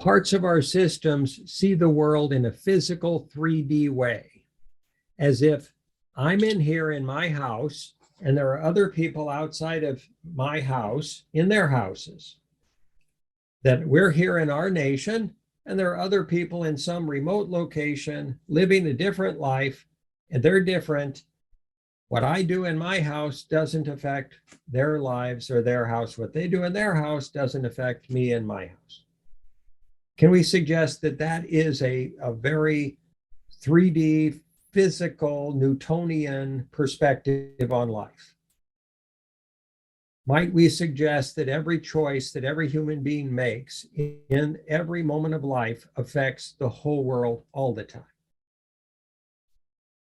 Parts of our systems see the world in a physical 3D way, as if I'm in here in my house and there are other people outside of my house in their houses. That we're here in our nation and there are other people in some remote location living a different life and they're different. What I do in my house doesn't affect their lives or their house. What they do in their house doesn't affect me in my house. Can we suggest that that is a very 3D, physical, Newtonian perspective on life? Might we suggest that every choice that every human being makes in every moment of life affects the whole world all the time?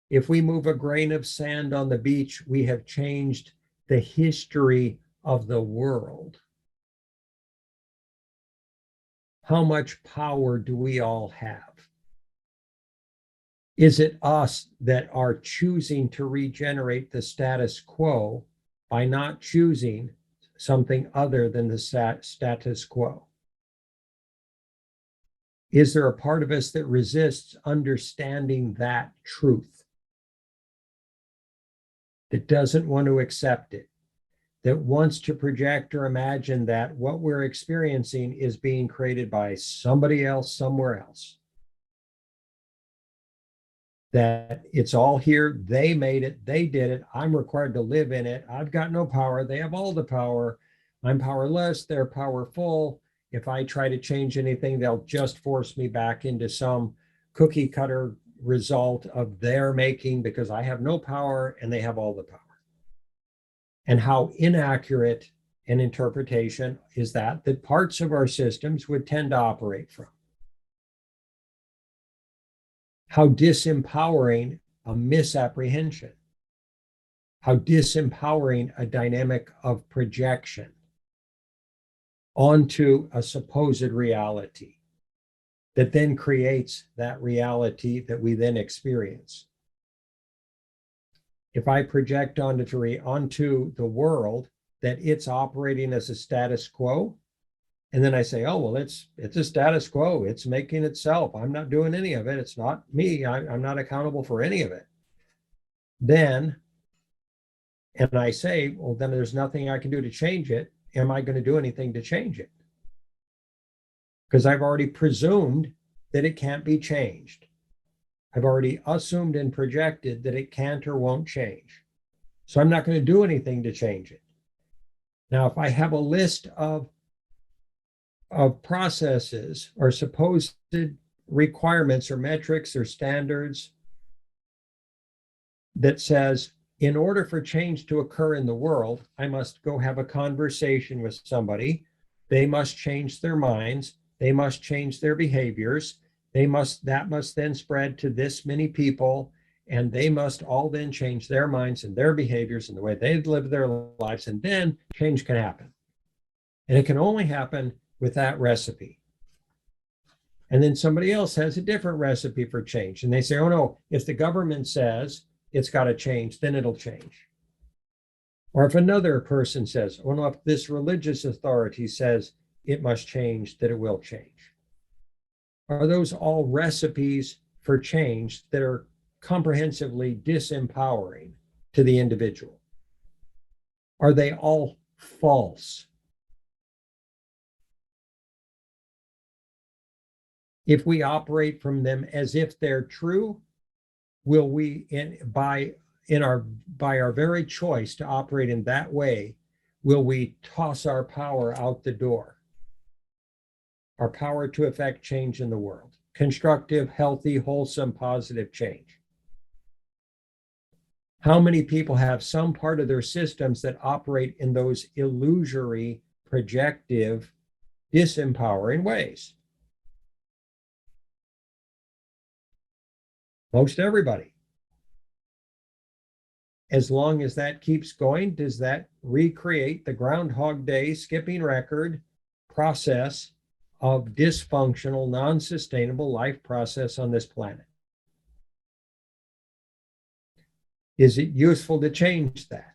If we move a grain of sand on the beach, we have changed the history of the world. How much power do we all have? Is it us that are choosing to regenerate the status quo by not choosing something other than the status quo? Is there a part of us that resists understanding that truth? That doesn't want to accept it, that wants to project or imagine that what we're experiencing is being created by somebody else, somewhere else. That it's all here, they made it, they did it, I'm required to live in it, I've got no power, they have all the power, I'm powerless, they're powerful. If I try to change anything, they'll just force me back into some cookie cutter result of their making because I have no power and they have all the power. And how inaccurate an interpretation is that parts of our systems would tend to operate from. How disempowering a misapprehension. How disempowering a dynamic of projection onto a supposed reality that then creates that reality that we then experience. If I project onto the world that it's operating as a status quo, and then I say, oh, well, it's a status quo. It's making itself. I'm not doing any of it. It's not me. I'm not accountable for any of it. Then, and I say, well, then there's nothing I can do to change it. Am I going to do anything to change it? Because I've already presumed that it can't be changed. I've already assumed and projected that it can't or won't change. So I'm not going to do anything to change it. Now, if I have a list of processes or supposed requirements or metrics or standards that says, in order for change to occur in the world, I must go have a conversation with somebody. They must change their minds. They must change their behaviors. That must then spread to this many people, and they must all then change their minds and their behaviors and the way they live their lives, and then change can happen. And it can only happen with that recipe. And then somebody else has a different recipe for change. And they say, oh no, if the government says it's got to change, then it'll change. Or if another person says, oh no, if this religious authority says it must change, that it will change. Are those all recipes for change that are comprehensively disempowering to the individual? Are they all false? If we operate from them as if they're true, will we, by our very choice to operate in that way, will we toss our power out the door? Our power to affect change in the world, constructive, healthy, wholesome, positive change. How many people have some part of their systems that operate in those illusory, projective, disempowering ways? Most everybody. As long as that keeps going, does that recreate the Groundhog Day skipping record process of dysfunctional, non-sustainable life process on this planet? Is it useful to change that?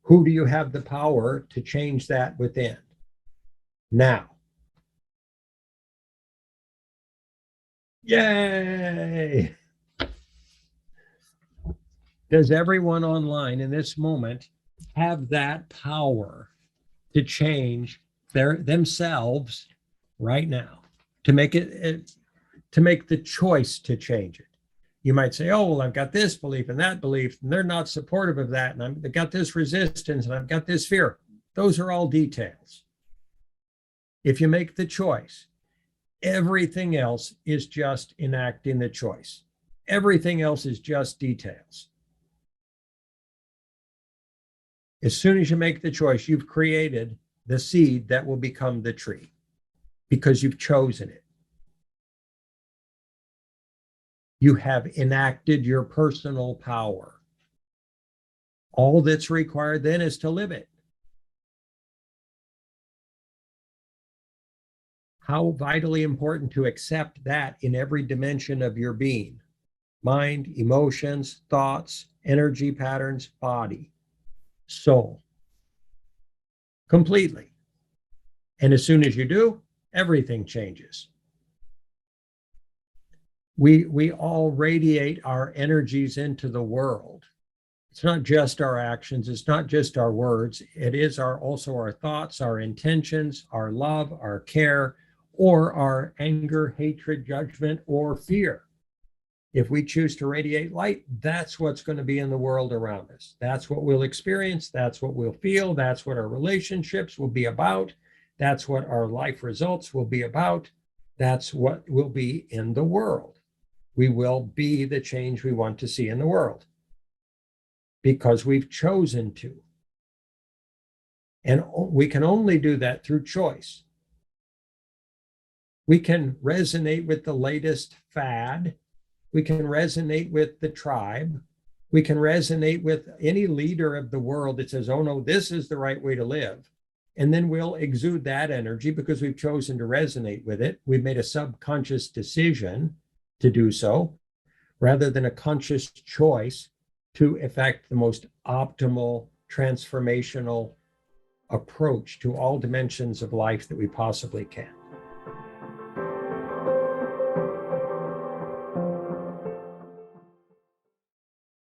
Who do you have the power to change that within? now. Yay! Does everyone online in this moment have that power to change themselves right now, to make it, to make the choice to change it? You might say, oh, well, I've got this belief and that belief, and they're not supportive of that. And I've got this resistance and I've got this fear. Those are all details. If you make the choice, everything else is just enacting the choice. Everything else is just details. As soon as you make the choice, you've created the seed that will become the tree because you've chosen it. You have enacted your personal power. All that's required then is to live it. How vitally important to accept that in every dimension of your being: mind, emotions, thoughts, energy patterns, body, soul, completely. And as soon as you do, everything changes. We all radiate our energies into the world. It's not just our actions, it's not just our words, it is also our thoughts, our intentions, our love, our care, or our anger, hatred, judgment, or fear. If we choose to radiate light, that's what's going to be in the world around us. That's what we'll experience, that's what we'll feel, that's what our relationships will be about, that's what our life results will be about, that's what will be in the world. We will be the change we want to see in the world because we've chosen to. And we can only do that through choice. We can resonate with the latest fad. We can resonate with the tribe. We can resonate with any leader of the world that says, oh no, this is the right way to live. And then we'll exude that energy because we've chosen to resonate with it. We've made a subconscious decision to do so, rather than a conscious choice to effect the most optimal, transformational approach to all dimensions of life that we possibly can.